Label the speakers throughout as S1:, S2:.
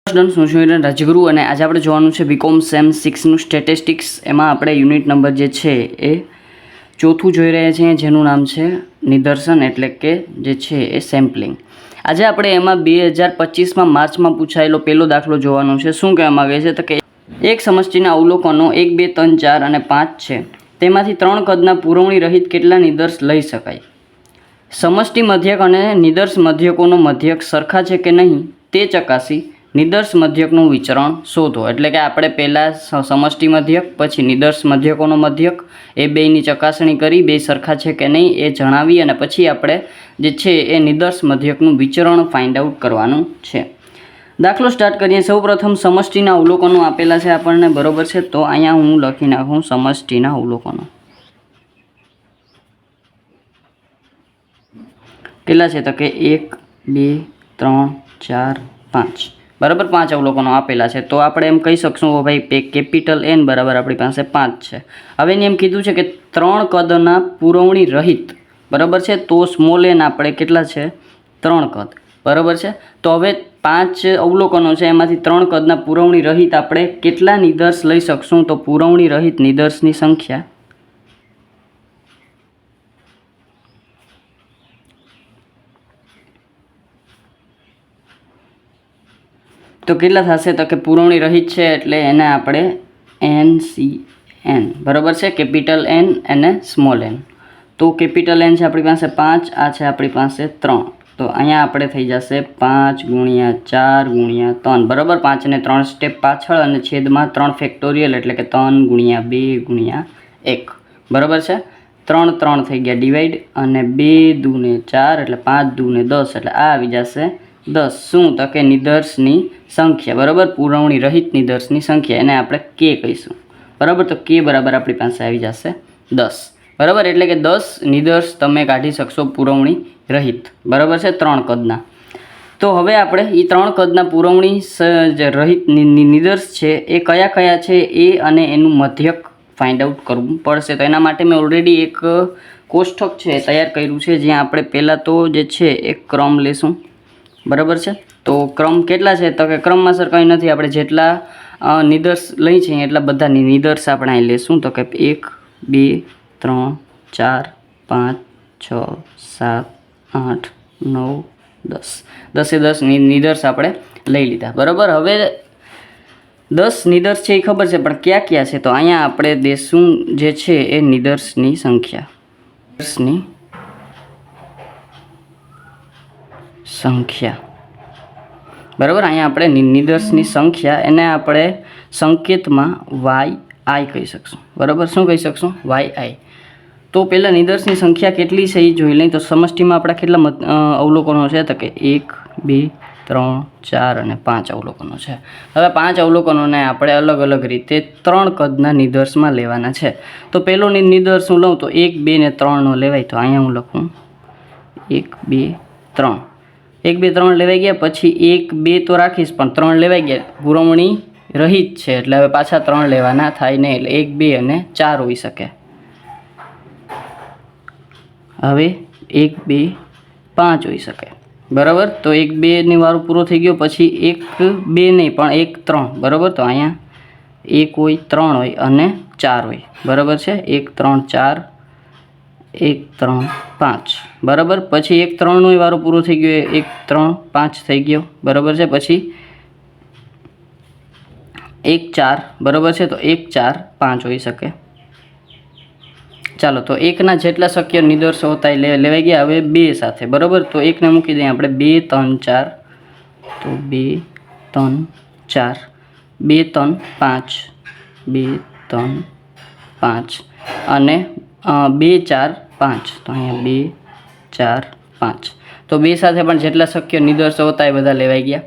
S1: Students હું છું રાજગુરુ અને આજે આપણે જોવાનું છે બીકોમ સેમ 6નું સ્ટેટિસ્ટિક્સ. એમાં આપણે યુનિટ નંબર જે છે એ ચોથું જોઈ રહ્યા છીએ, જેનું નામ છે નિદર્શન, એટલે કે જે છે એ સેમ્પલિંગ. આજે આપણે એમાં 2025માં માર્ચમાં પૂછાયેલો પહેલો દાખલો જોવાનો છે. શું કહેવા માગે છે તો કે એક સમષ્ટિના અવલોકનો 1, 2, 3, 4 અને 5 છે. તેમાંથી 3 કદના પુરવણી રહિત કેટલા નિદર્શ લઈ શકાય? સમષ્ટિ મધ્યક અને નિદર્શ મધ્યકોનો મધ્યક સરખા છે કે નહીં તે ચકાસી નિદર્શ મધ્યકનું વિચરણ શોધો. એટલે કે આપણે પહેલાં સમષ્ટિ મધ્યક, પછી નિદર્શ મધ્યકોનો મધ્યક, એ બેયની ચકાસણી કરી બે સરખા છે કે નહીં એ જણાવી અને પછી આપણે જે છે એ નિદર્શ મધ્યકનું વિચરણ ફાઇન્ડ આઉટ કરવાનું છે. દાખલો સ્ટાર્ટ કરીએ. સૌપ્રથમ સમષ્ટિના અવલોકનો આપેલા છે આપણને, બરોબર છે. તો અહીંયા હું લખી નાખું સમષ્ટિના અવલોકનો કેટલા છે તો કે 1, 2, 3, 4, 5. બરાબર, 5 અવલોકનો આપેલા છે. તો આપણે એમ કહી શકશું કે ભાઈ કેપિટલ N બરાબર આપણી પાસે 5 છે. હવે એને એમ કીધું છે કે 3 કદના પુરવણી રહિત, બરાબર છે. તો સ્મોલ n આપણે કેટલા છે? 3 કદ, બરાબર છે. તો હવે 5 અવલોકનો છે, એમાંથી 3 કદના પુરવણી રહિત આપણે કેટલા નિદર્શ લઈ શકશું? તો પુરવણી રહિત નિદર્શની સંખ્યા તો કેટલા થશે તો કે પુરવણી રહિત છે એટલે એને આપણે NCN, બરાબર છે. કેપિટલ N અને સ્મોલ n. તો કેપિટલ N છે આપણી પાસે 5, આ છે આપણી પાસે 3. તો અહીંયા આપણે થઈ જશે 5 × 4 × 3, બરાબર. 5 ને 3 સ્ટેપ પાછળ અને છેદમાં 3 ફેક્ટોરિયલ, એટલે કે 3 × 2 × 1, બરાબર છે. 3 3 થઈ ગયા ડિવાઈડ અને 2 2 ને 4 એટલે 5 2 ને 10 એટલે આ આવી જશે 10. શું તો કે નિદર્શની સંખ્યા, બરાબર. પુરવણી રહિત નિદર્શની સંખ્યા, એને આપણે K કહીશું, બરાબર. તો K બરાબર આપણી પાસે આવી જશે 10, બરાબર. એટલે કે 10 નિદર્શ તમે કાઢી શકશો પુરવણી રહિત, બરાબર છે, 3 કદના. તો હવે આપણે એ 3 કદના પુરવણી જે રહિત નિદર્શ છે એ કયા કયા છે એ અને એનું મધ્યક ફાઇન્ડ આઉટ કરવું પડશે. તો એના માટે મેં ઓલરેડી એક કોષ્ટક છે તૈયાર કર્યું છે, જ્યાં આપણે પહેલાં તો જે છે એક ક્રમ લેશું, બરાબર છે. તો ક્રમ કેટલા છે તો કે ક્રમમાં સર કંઈ નથી, આપણે જેટલા નિદર્શ લઈ છીએ એટલા બધા નિદર્શ આપણે અહીં લેશું. તો કે 1, 2, 3, 4, 5, 6, 7, 8, 9, 10. 10 એ 10 નિદર્શ આપણે લઈ લીધા, બરાબર. હવે 10 નિદર્શ છે એ ખબર છે, પણ ક્યાં ક્યાં છે? તો અહીંયા આપણે દેશું જે છે એ નિદર્શની સંખ્યા, નિદર્શની સંખ્યા, બરાબર. અહીંયા આપણે નિદર્શની સંખ્યા, એને આપણે સંકેતમાં yi કહી શકશું, બરાબર. શું કહી શકશું? yi. તો પહેલાં નિદર્શની સંખ્યા કેટલી છે એ જોઈ લઈએ. તો સમષ્ટિમાં આપણા કેટલા અવલોકનો છે? તો કે 1, 2, 3, 4 અને 5 અવલોકનો છે. હવે 5 અવલોકનોને આપણે અલગ અલગ રીતે 3 કદના નિદર્શમાં લેવાના છે. તો પહેલો નિદર્શ હું લઉં તો 1, 2 ને 3નો લેવાય. તો અહીંયા હું લખું 1, 2, 3. 1, 2, 3 લેવાઈ ગયા. પછી 1, 2 તો રાખીશ, પણ 3 લેવાઈ ગયા, પુરવણી રહિત છે એટલે હવે પાછા 3 લેવાના થાય નહીં, એટલે 1, 2 અને 4 હોઈ શકે. હવે 1, 2, 5 હોઈ શકે, બરાબર. તો 1, 2 ની વારો પૂરો થઈ ગયો. પછી 1, 2 નહીં પણ 1, 3, બરાબર. તો અહીંયા 1 હોય, 3 હોય અને 4 હોય, બરાબર છે. 1, 3, 4, 1, 3, 5, બરાબર. પછી 1, 3નો વારો પૂરો થઈ ગયો, 1, 3, 5 થઈ ગયો, બરાબર છે. પછી 1, 4, બરાબર છે. તો 1, 4, 5 હોઈ શકે. ચાલો, તો 1ના જેટલા શક્ય નિદર્શો હતા એ લેવાઈ ગયા. હવે 2 સાથે, બરાબર. તો 1ને મૂકી દઈએ આપણે. 2, 3, 4. તો 2, 3, 4, 2, 3, 5, 2, 3, 5 અને 2, 4, 5. તો અહીંયા 2, 4, 5. તો 2 સાથે પણ જેટલા શક્ય નિદર્શો હતા એ બધા લેવાઈ ગયા.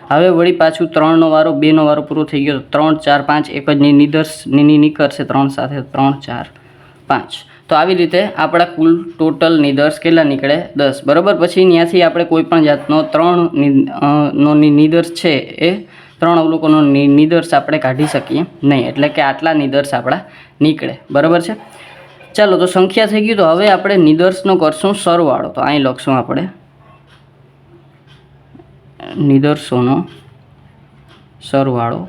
S1: હવે વળી પાછું 3નો વારો, 2નો વારો પૂરો થઈ ગયો. 3, 4, 5 એક જ નિદર્શ નીકળશે 3 સાથે. 3, 4, 5. તો આવી રીતે આપણા કુલ ટોટલ નિદર્શ કેટલા નીકળે? 10, બરાબર. પછી ત્યાંથી આપણે કોઈ પણ જાતનો 3નો નિદર્શ છે એ 3 અવલોકનો નિદર્શ આપણે કાઢી શકીએ નહીં, એટલે કે આટલા નિદર્શ આપણા નીકળે, બરાબર છે. ચાલો, તો સંખ્યા થઈ ગઈ. તો હવે આપણે નિદર્શનો કરશું સરવાળો. તો અહીં લખશું આપણે નિદર્શોનો સરવાળો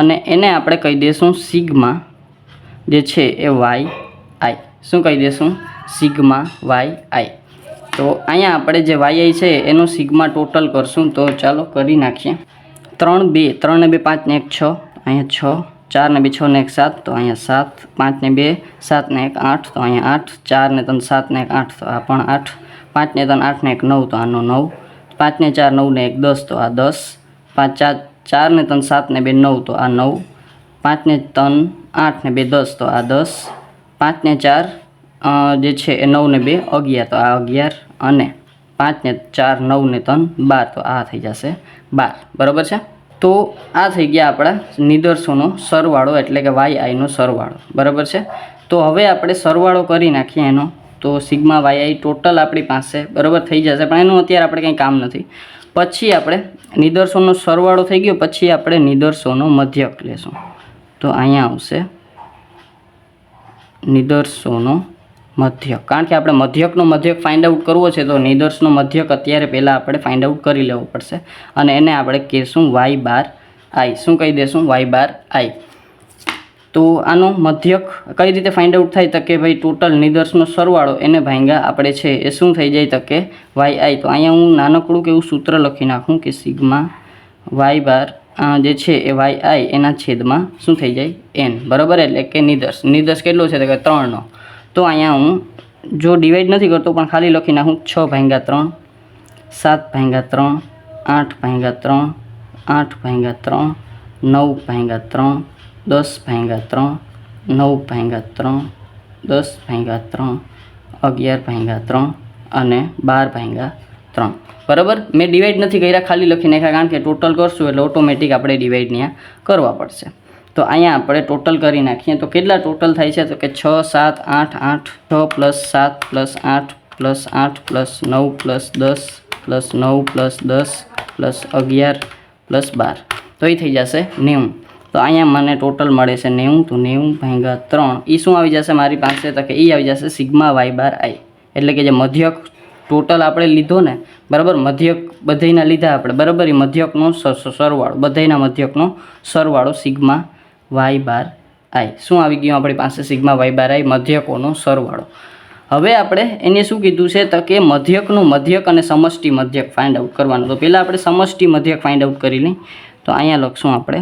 S1: અને એને આપણે કહી દઈશું સિગ્મા જે છે એ વાય આઈ. શું કહી દઈશું? Sigma why I. તો અહીંયા આપણે જે વાય આઈ છે એનું સિગ્મા ટોટલ કરશું. તો ચાલો કરી નાખીએ. 3 2 3 ને 2 5 ને 1 6, અહીંયા 6, 4 ને 2 6 ને 1 7, તો અહીંયા 7, 5 ને 2 7 ને 1 8, તો અહીંયા 8, 4 ને 3 7 ને 1 8, તો આ પણ 8, 5 ને 3 8 ને 1 9, તો આનો 9, 5 ને 4 9 ને 1 10, તો આ 10, 5 4 ને 3 7 ને 2 9, તો આ 9, 5 ને 3 8 ને 2 10, તો આ 10, 5 ને 4 જે છે એ 9 ને 2 11, તો આ 11, અને 5 ને 4 9 ને 3 12, તો આ થઈ જશે 12. બરાબર છે. તો આ થઈ ગયા આપણા નિદર્શોનો સરવાળો, એટલે કે વાય આઈનો સરવાળો. બરાબર છે. તો હવે આપણે સરવાળો કરી નાખીએ એનો. તો સિગ્મા વાય આઈ ટોટલ આપણી પાસે બરાબર થઈ જશે, પણ એનું અત્યારે આપણે કંઈ કામ નથી. પછી આપણે નિદર્શોનો સરવાળો થઈ ગયો, પછી આપણે નિદર્શોનો મધ્યક લેશું. તો અહીંયા આવશે નિદર્શોનો મધ્યક. કારણ કે આપણે મધ્યકનો મધ્યક ફાઇન્ડ આઉટ કરવો છે, તો નિદર્શનો મધ્યક અત્યારે પહેલાં આપણે ફાઇન્ડ આઉટ કરી લેવો પડશે, અને એને આપણે કહીશું વાય બાર આઈ. શું કહી દઈશું? વાય બાર આઈ. તો આનો મધ્યક કઈ રીતે ફાઇન્ડ આઉટ થાય? તો કે ભાઈ ટોટલ નિદર્શનો સરવાળો એને ભાંગ્યા આપણે છે એ શું થઈ જાય? તો કે વાય આઈ. તો અહીંયા હું નાનકડું કે એવું સૂત્ર લખી નાખું કે સિગ્મા વાય બાર જે છે એ વાય આઈ એના છેદમાં શું થઈ જાય? એન. બરાબર. એટલે કે નિદર્શ કેટલો છે? તો કે 3નો. તો અહીંયા હું જો ડિવાઈડ નથી કરતો પણ ખાલી લખી નાખું 6/3, 7/3, 8/3, 8/3, 9/3, 10/3, 9/3, 10/3, 11/3 અને 12/3. બરાબર. મેં ડિવાઈડ નથી કર્યા, ખાલી લખી નાખ્યા, કારણ કે ટોટલ કરશું એટલે ઓટોમેટિક આપણે ડિવાઈડ ત્યાં કરવા પડશે. તો અહીંયા આપણે ટોટલ કરી નાખીએ. તો કેટલા ટોટલ થાય છે? તો કે 6 7 8 8, 6 + 7 + 8 + 8 + 9 + 10 + 9 + 10 + 11 + 12, તો એ થઈ જશે 90. તો અહીંયા મને ટોટલ મળે છે 90. તો 90/3 એ શું આવી જશે મારી પાસે? તો કે એ આવી જશે સિગ્મા વાય બાર આઈ. એટલે કે જે મધ્યક ટોટલ આપણે લીધો ને, બરાબર, મધ્યક બધાના લીધા આપણે, બરાબર, એ મધ્યકનો સરવાળો, બધાના મધ્યકનો સરવાળો સિગ્મા વાય બાર આઈ. શું આવી ગયું આપણી પાસે? સિગ્મા વાય બાર આઈ, મધ્યકોનો સરવાળો. હવે આપણે એને શું કીધું છે? તો કે મધ્યકનું મધ્યક અને સમષ્ટિ મધ્યક ફાઇન્ડ આઉટ કરવાનું. તો પહેલાં આપણે સમષ્ટિ મધ્યક ફાઇન્ડ આઉટ કરી લઈએ. તો અહીંયા લખશું આપણે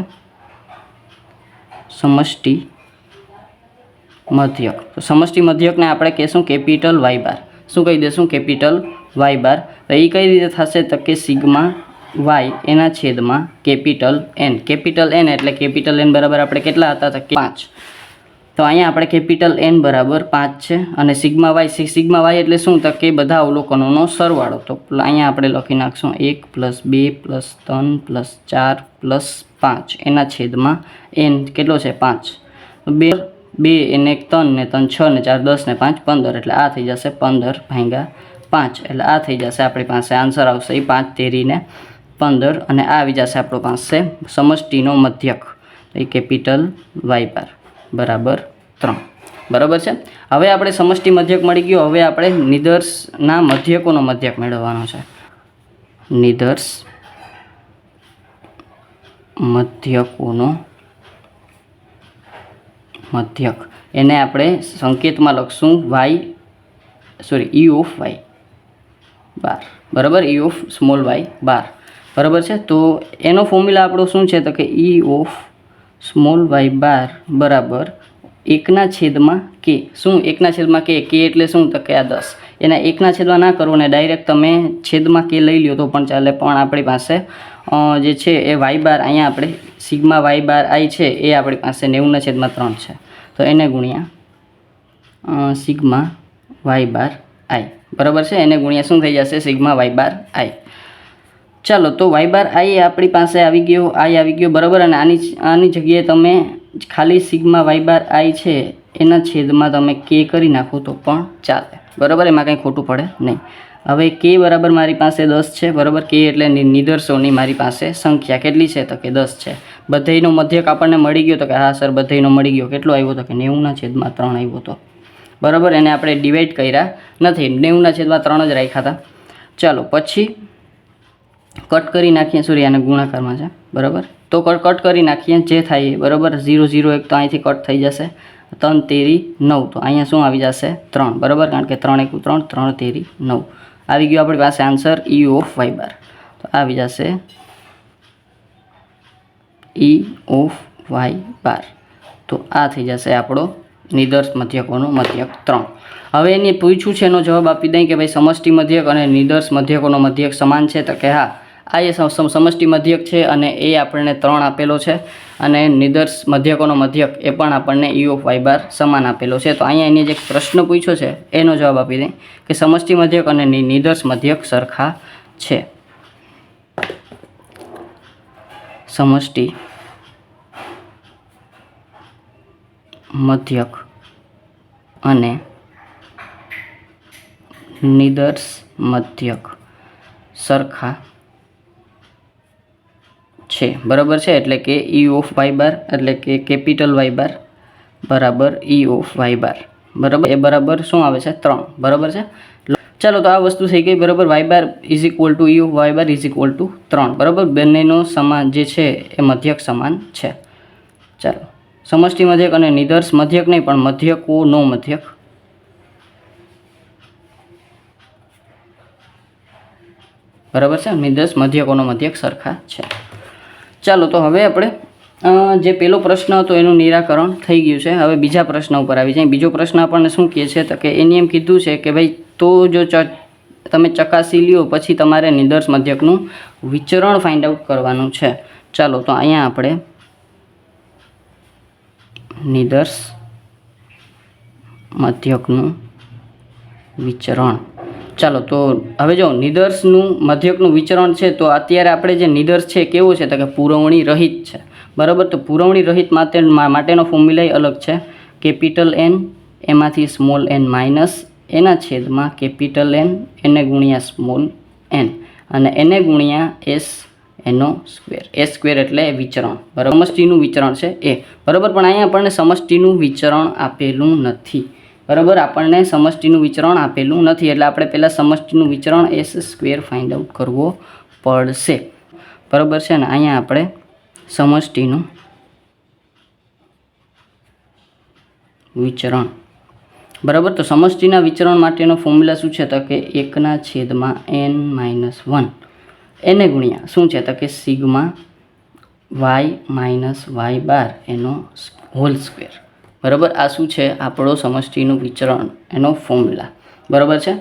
S1: સમષ્ટિ મધ્યક. તો સમષ્ટિ મધ્યકને આપણે કહેશું કેપિટલ વાય બાર. શું કહી દઈશું? કેપિટલ વાય બાર. તો એ કઈ રીતે થશે? તો કે સિગ્મા વાય એના છેદમાં કેપિટલ એન. કેપિટલ એન એટલે કેપિટલ એન બરાબર આપણે કેટલા હતા? તો 5. તો અહીંયા આપણે કેપિટલ એન બરાબર 5 છે, અને સિગ્મા વાય એટલે શું? તો કે બધા અવલોકનોનો સરવાળો. તો અહીંયા આપણે લખી નાખશું 1 + 2 + 3 + 4 + 5 એના છેદમાં એન કેટલો છે? 5. 2 એને 3 ને 3 6 ને 4 10 ને 5 15, એટલે આ થઈ જશે 15/5. એટલે આ થઈ જશે આપણી પાસે આન્સર આવશે એ 5 તેરી ને 15, અને આ આવી જશે આપણો પાસે સમષ્ટિનો મધ્યક, એ કેપિટલ વાય બાર બરાબર 3. બરાબર છે. હવે આપણે સમષ્ટિ મધ્યક મળી ગયો. હવે આપણે નિદર્શના મધ્યકોનો મધ્યક મેળવવાનો છે. નિદર્શ મધ્યકોનો મધ્યક, એને આપણે સંકેતમાં લખશું ઈ ઓફ વાય બાર. બરાબર. ઈ ઓફ સ્મોલ વાય બાર. બરાબર છે. તો એનો ફોર્મ્યુલા આપણો શું છે? તો કે ઈ ઓફ સ્મોલ વાય બાર બરાબર 1/k. શું? 1/k. કે એટલે શું? તો કે આ 10. એના 1/છેદમાં ના કરવો ને ડાયરેક્ટ તમે છેદમાં કે લઈ લ્યો તો પણ ચાલે, પણ આપણી પાસે જે છે એ વાય બાર, અહીંયા આપણે સિગ્મા વાય બાર આઈ છે એ આપણી પાસે 90/3 છે. તો એને ગુણ્યા સિગ્મા વાય બાર આઈ. બરાબર છે. એને ગુણ્યા શું થઈ જશે? સિગ્મા વાય બાર આઈ. ચાલો, તો વાય બાર આઈ આપણી પાસે આવી ગયો. બરાબર. અને આની જગ્યાએ તમે ખાલી સિગ્મા વાય બાર આઈ છે એના છેદમાં તમે કે કરી નાખો તો પણ ચાલે. બરાબર. એમાં કંઈ ખોટું પડે નહીં. હવે કે બરાબર મારી પાસે 10 છે. બરાબર. કે એટલે નિદર્શોની મારી પાસે સંખ્યા કેટલી છે? તો કે 10 છે. બધાયનો મધ્યક આપણને મળી ગયો. તો કે હા સર, બધાયનો મળી ગયો. કેટલો આવ્યો? તો કે 90/3 આવ્યો હતો. બરાબર. એને આપણે ડિવાઈડ કર્યા નથી, 90/3 જ રાખ્યા હતા. ચાલો, પછી કટ કરી નાખીએ, સોરી આને ગુણાકારમાં છે બરાબર, તો કટ કરી નાખીએ જે થાય એ બરાબર. 0 0 1 તો અહીંથી કટ થઈ જશે, 3 તેરી 9, તો અહીંયા શું આવી જશે 3 બરાબર, કારણ કે 3 1 3, 3 તેરી 9 આવી ગયો આપણી પાસે આન્સર E ઓફ y બાર. તો આવી જશે E ઓફ y બાર. તો આ થઈ જશે આપણો નિદર્શ મધ્યકોનો મધ્યક 3. હવે એને પૂછ્યું છે એનો જવાબ આપી દઈએ કે ભાઈ સમષ્ટિ મધ્યક અને નિદર્શ મધ્યકોનો મધ્યક સમાન છે, તો કે હા આ એ સમષ્ટિ મધ્યક છે અને એ આપણને 3 આપેલો છે, અને નિદર્શ મધ્યકોનો મધ્યક એ પણ આપણને E ઓફ y બાર સમાન આપેલો છે. તો અહીંયા એને જે પ્રશ્ન પૂછ્યો છે એનો જવાબ આપી દઈએ કે સમષ્ટિ મધ્યક અને નિદર્શ મધ્યક સરખા છે. સમષ્ટિ મધ્યક અને નિદર્શ મધ્યક સરખા છે બરાબર છે. એટલે કે E ઓફ y બાર એટલે કે કેપિટલ y બાર બરાબર E ઓફ y બાર બરાબર, એ બરાબર શું આવે છે 3 બરાબર છે. ચાલો તો આ વસ્તુ થઈ ગઈ બરાબર. y bar is equal to E of y bar is equal to 3 બરાબર. બંનેનો સમાન જે છે એ મધ્યક સમાન છે. ચાલો સમષ્ટિ મધ્યક અને નિદર્શ મધ્યક નહીં પણ મધ્યકોનો મધ્યક બરાબર છે. નિદર્શ મધ્યકોનો મધ્યક સરખા છે. ચાલો તો હવે આપણે જે પેલો પ્રશ્ન હતો એનું નિરાકરણ થઈ ગયું છે. હવે બીજા પ્રશ્ન ઉપર આવી જાય. બીજો પ્રશ્ન આપણને શું કહે છે, તો કે એની એમ કીધું છે કે ભાઈ તો જો તમે ચકાસી લ્યો પછી તમારે નિદર્શ મધ્યકનું વિચરણ ફાઇન્ડ આઉટ કરવાનું છે. ચાલો તો અહીંયા આપણે નિદર્શ મધ્યકનું વિચરણ, ચાલો તો હવે જો નિદર્શનું મધ્યકનું વિચરણ છે, તો અત્યારે આપણે જે નિદર્શ છે કેવો છે, તો કે પુરવણી રહિત છે બરાબર. તો પુરવણી રહિત માટેનો ફોર્મ્યુલા અલગ છે. કેપિટલ N એમાંથી સ્મોલ n માઇનસ એના છેદમાં કેપિટલ N એને ગુણ્યા સ્મોલ n અને એને ગુણ્યા s એનો સ્ક્વેર. s સ્ક્વેર એટલે વિચરણ બરાબર, સમષ્ટિનું વિચરણ છે એ બરાબર. પણ અહીંયા આપણને સમષ્ટિનું વિચરણ આપેલું નથી બરાબર, આપણને સમષ્ટિનું વિચરણ આપેલું નથી, એટલે આપણે પહેલાં સમષ્ટિનું વિચરણ s સ્ક્વેર ફાઇન્ડ આઉટ કરવો પડશે બરાબર છે ને. અહીંયા આપણે સમષ્ટિનું વિચરણ બરાબર. તો સમષ્ટિના વિચરણ માટેનો ફોર્મ્યુલા શું છે, તો કે 1/n-1 એને ગુણ્યા શું છે, તો કે સિગ્મા y માઇનસ y બાર એનો હોલ સ્ક્વેર બરાબર. આ શું છે આપણો સમષ્ટિનું વિચરણ એનો ફોર્મ્યુલા બરાબર છે.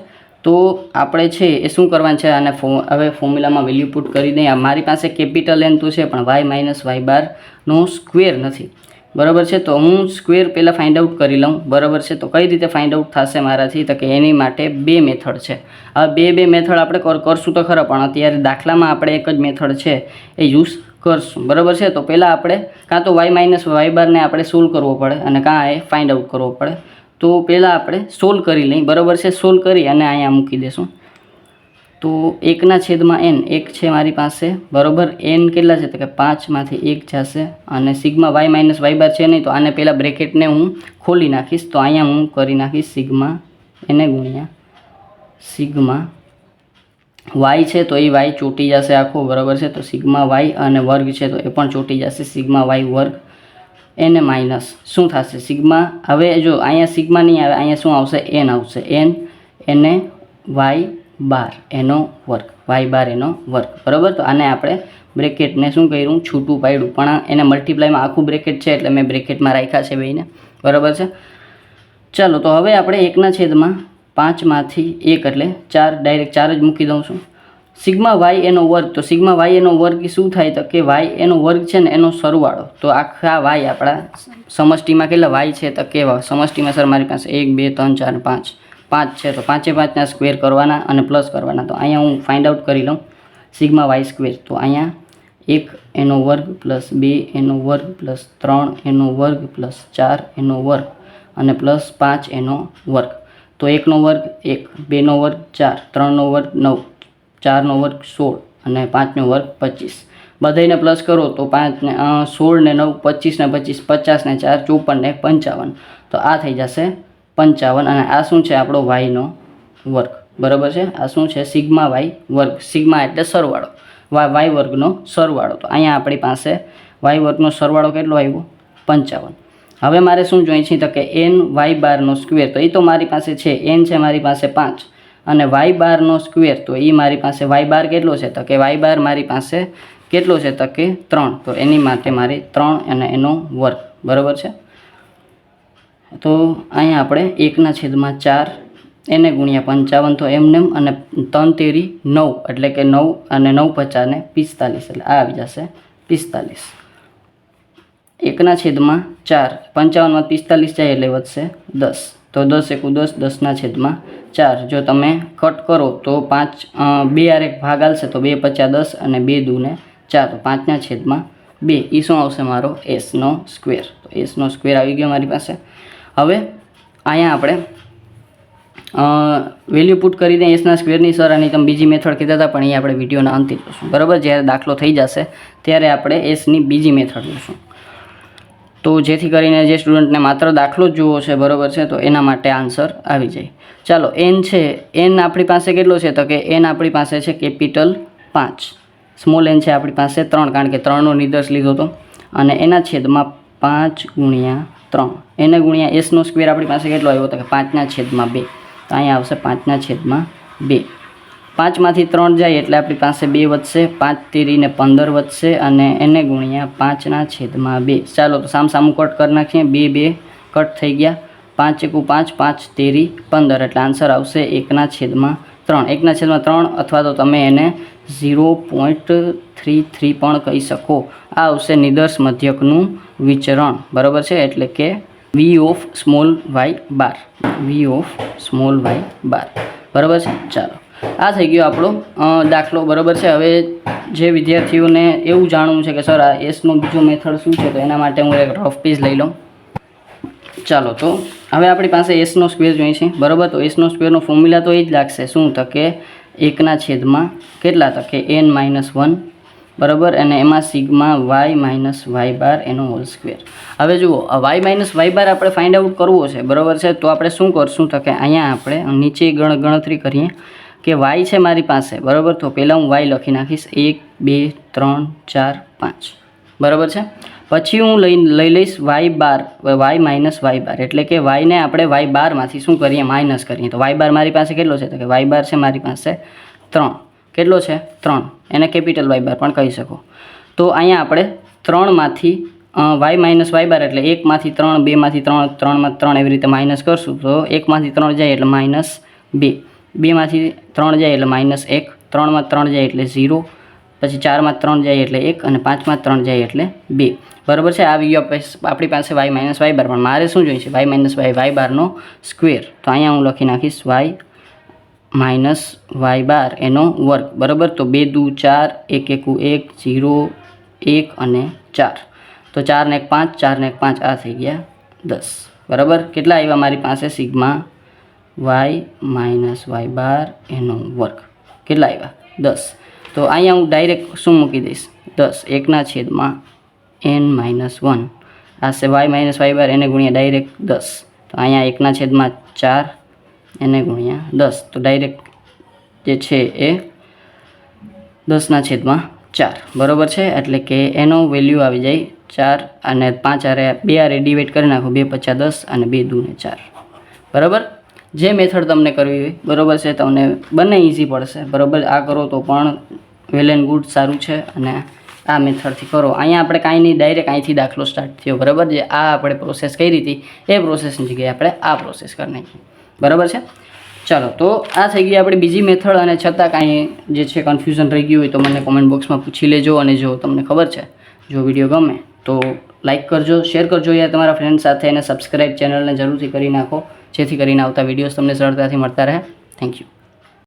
S1: તો આપણે છે એ શું કરવાનું છે, અને હવે ફોર્મ્યુલામાં વેલ્યુ પુટ કરી દઈએ. મારી પાસે કેપિટલ N તો છે પણ y માઇનસ y બારનો સ્ક્વેર નથી બરાબર છે. તો હું સ્ક્વેર પહેલાં ફાઇન્ડ આઉટ કરી લઉં બરાબર છે. તો કઈ રીતે ફાઇન્ડ આઉટ થશે મારાથી, તો કે એની માટે 2 મેથડ છે. આ બે મેથડ આપણે કરશું તો ખરા, પણ અત્યારે દાખલામાં આપણે એક જ મેથડ છે એ યુઝ કરશું બરાબર છે. તો પહેલાં આપણે કાં તો y માઇનસ y બારને આપણે સોલ્વ કરવો પડે અને કાં એ ફાઇન્ડ આઉટ કરવો પડે. તો પહેલાં આપણે સોલ્વ કરી લઈએ બરાબર છે. સોલ્વ કરી અને અહીંયા મૂકી દઈશું. તો 1/n 1 છે મારી પાસે બરાબર. n કેટલા છે, તો કે 5માંથી 1 જશે અને સિગ્મા y માઇનસ y બાર છે નહીં, તો આને પહેલાં બ્રેકેટને હું ખોલી નાખીશ. તો અહીંયા હું કરી નાખીશ સિગ્મા એને ગુણ્યા સિગ્મા y છે તો એ y ચોટી જશે આખો બરાબર છે. તો સિગ્મા y અને વર્ગ છે તો એ પણ ચોટી જશે સિગ્મા y વર્ગ એને માઇનસ શું થશે સિગ્મા. હવે જો અહીંયા સિગ્મા નહીં આવે, અહીંયા શું આવશે n આવશે, n એને y બાર એનો વર્ગ, y બાર એનો વર્ગ બરાબર. તો આને આપણે બ્રેકેટને શું કર્યું છૂટું પાડ્યું, પણ એને મલ્ટીપ્લાયમાં આખું બ્રેકેટ છે એટલે મેં બ્રેકેટમાં રાખ્યા છે બેયને બરાબર છે. ચાલો તો હવે આપણે 1/5માંથી 1 એટલે 4 ડાયરેક્ટ 4 જ મૂકી દઉં છું. સિગ્મા y એનો વર્ગ, તો સિગ્મા y એનો વર્ગ શું થાય, તો કે y એનો વર્ગ છે ને એનો સરવાળો. તો આખા y આપણા સમષ્ટિમાં કેટલા y છે, તો કેવા સમષ્ટિમાં સર મારી પાસે 1 2 3 4 5 છે. તો 5/5ના સ્ક્વેર કરવાના અને પ્લસ કરવાના. તો અહીંયા હું ફાઇન્ડ આઉટ કરી લઉં સિગ્મા y સ્ક્વેર. તો અહીંયા 1 એનો વર્ગ પ્લસ 2 એનો વર્ગ પ્લસ 3 એનો વર્ગ પ્લસ 4 એનો વર્ગ અને પ્લસ 5 એનો વર્ગ. તો 1નો વર્ગ 1, 2નો વર્ગ 4, 3નો વર્ગ 9, 4નો વર્ગ 16 અને 5નો વર્ગ 25. બધાને પ્લસ કરો તો 5 ને 16 ને 9 25 ને 25 50 ને 4 54 ને 55. તો આ થઈ જશે 55 અને આ શું છે આપણો y નો વર્ગ બરાબર છે. આ શું છે સિગ્મા y વર્ગ, સિગ્મા એટલે સરવાળો વાય વર્ગનો સરવાળો. તો અહીંયા આપણી પાસે વાય વર્ગનો સરવાળો કેટલો આવ્યો? 55. હવે મારે શું જોઈએ છે તો કે એન વાય બારનો સ્ક્વેર. તો એ તો મારી પાસે છે, એન છે મારી પાસે 5 અને વાય બારનો સ્ક્વેર તો એ મારી પાસે વાય બાર કેટલો છે તો કે વાય બાર મારી પાસે કેટલો છે તો કે 3. તો એની માટે મારે 3 અને એનો વર્ગ. બરાબર છે. તો અહીંયા આપણે 1/4 એને ગુણ્યા 55 તો એમને અને 3 તેરી 9 એટલે કે 9 અને 9 50 ને 45 એટલે આ આવી જશે 45. 1/4 55 માં 45 જાય એટલે વધશે 10. તો 10 એકુ 10 10/4. જો તમે કટ કરો તો 5 2 આર એક ભાગ આવશે તો 2 50 10 અને 2 દૂને 4 તો 5/2. એ શું આવશે મારો એસનો સ્ક્વેર. તો એસનો સ્ક્વેર આવી ગયો મારી પાસે. હવે અહીંયા આપણે વેલ્યુ પુટ કરી દઈએ એસના સ્ક્વેરની. સર આની તમે બીજી મેથડ કહેતા હતા પણ એ આપણે વિડીયોના અંતે જોશું. બરાબર, જ્યારે દાખલો થઈ જશે ત્યારે આપણે એસની બીજી મેથડ જોશું. તો જેથી કરીને જે સ્ટુડન્ટને માત્ર દાખલો જ જોવો છે, બરાબર છે, તો એના માટે આન્સર આવી જાય. ચાલો, એન છે, એન આપણી પાસે કેટલો છે તો કે એન આપણી પાસે છે કેપિટલ 5, સ્મોલ એન છે આપણી પાસે 3 કારણ કે 3નો નિર્દેશ લીધો હતો અને એના છેદમાં 5 ગુણ્યા 3 એને ગુણ્યા એસનો સ્ક્વેર આપણી પાસે કેટલો આવ્યો તો કે 5/2. તો અહીંયા આવશે 5/2. 5માંથી 3 જાય એટલે આપણી પાસે 2 વધશે, 5 તેરી ને 15 વધશે અને એને ગુણ્યા 5/2. ચાલો તો સામસામું કટ કરી નાખીએ. 2 2 કટ થઈ ગયા. 5 એકુ 5 5 તેરી 15 એટલે આન્સર આવશે 1/3. 1/3 અથવા તો તમે એને 0.33 પણ કહી શકો. આ આવશે નિદર્શ મધ્યકનું વિચરણ. બરાબર છે, એટલે કે V of small Y bar. V of small Y bar. બરાબર છે. ચાલો, આ થઈ ગયો આપણો દાખલો. બરાબર છે. હવે જે વિદ્યાર્થીઓને એવું જાણવું છે કે સર આ એસનો બીજો મેથડ શું છે તો એના માટે હું એક રફ પેજ લઈ લઉં. ચાલો, તો હવે આપણી પાસે એસનો સ્ક્વેર જોઈએ છે. બરાબર, તો એસનો સ્ક્વેરનો ફોર્મ્યુલા તો એ જ લાગશે. શું તો કે 1/, કેટલા તો કે n-1. બરાબર, અને એમાં સિગ્મા વાય માઇનસ વાય બાર એનો હોલ સ્ક્વેર. હવે જુઓ, વાય માઇનસ વાય બાર આપણે ફાઇન્ડ આઉટ કરવો છે. બરાબર છે, તો આપણે શું કરશું તો કે અહીંયા આપણે નીચે ગણતરી કરીએ કે વાય છે મારી પાસે. બરાબર, તો પહેલાં હું વાય લખી નાખીશ 1 2 3 4 5. બરાબર છે. પછી હું લઈ લઈશ વાય બાર, વાય માઇનસ વાય બાર એટલે કે વાયને આપણે વાય બારમાંથી શું કરીએ માઇનસ કરીએ. તો વાય બાર મારી પાસે કેટલો છે તો કે વાય બાર છે મારી પાસે 3. કેટલો છે 3, એને કેપિટલ વાય બાર પણ કહી શકો. તો અહીંયા આપણે 3માંથી વાય માઇનસ વાય બાર એટલે 1માંથી 3 2માંથી 3 3માંથી 3 એવી રીતે માઇનસ કરશું. તો 1માંથી 3 જાય એટલે -2, 2માંથી 3 જાય એટલે -1, 3માંથી 3 જાય એટલે 0, પછી 4માંથી 3 જાય એટલે 1 અને 5માંથી 3 જાય એટલે 2. બરાબર છે. આવી ગયો આપણી પાસે વાય માઇનસ વાય બાર. પણ મારે શું જોઈએ છે વાય માઇનસ વાય બારનો સ્ક્વેર. તો અહીંયા હું લખી નાખીશ વાય માઇનસ વાય બાર એનો વર્ગ. બરાબર, તો 2 દૂ 4, 1 એકુ 1, 0 1 અને 4. તો 4 ને 1 5, 4 ને 1 5, આ થઈ ગયા 10. બરાબર, કેટલા આવ્યા મારી પાસે સિગ્મા વાય માઇનસ વાય બાર એનો વર્ગ. કેટલા આવ્યા 10. તો અહીંયા હું ડાયરેક્ટ શું મૂકી દઈશ 10 1/n-1. આ છે વાય માઇનસ વાય બાર એને ગુણ્યા ડાયરેક્ટ 10. તો અહીંયા 1/4 એને ગુણ્યા 10. તો ડાયરેક્ટ જે છે એ 10/4. બરાબર છે, એટલે કે એનો વેલ્યુ આવી જાય 4 અને 5 આરે 2 આરે ડિવાઈડ કરી નાખો. 2 50 10 અને 2 દૂને 4. બરાબર, જે મેથડ તમને કરવી હોય. બરાબર છે, તમને બંને ઇઝી પડશે. બરાબર, આ કરો તો પણ વેલ એન્ડ ગુડ, સારું છે. અને આ મેથડથી કરો. અહીંયા આપણે કાંઈ નહીં, ડાયરેક્ટ અહીંથી દાખલો સ્ટાર્ટ થયો. બરાબર, જે આ આપણે પ્રોસેસ કરી હતી એ પ્રોસેસની જગ્યાએ આપણે આ પ્રોસેસ કરી નાખી. બરાબર છે. ચાલો, તો આ થઈ ગઈ આપણી બીજી મેથડ. અને છતાં કાંઈ જે છે કન્ફ્યુઝન રહી ગયું હોય તો મને કોમેન્ટ બોક્સમાં પૂછી લેજો. અને જો તમને ખબર છે, જો વિડીયો ગમે તો લાઇક કરજો, શેર કરજો યા તમારા ફ્રેન્ડ સાથે, અને સબસ્ક્રાઈબ ચેનલને જરૂરથી કરી નાખો જેથી કરીને આવતા વિડીયોઝ તમને સરળતાથી મળતા રહે. Thank you.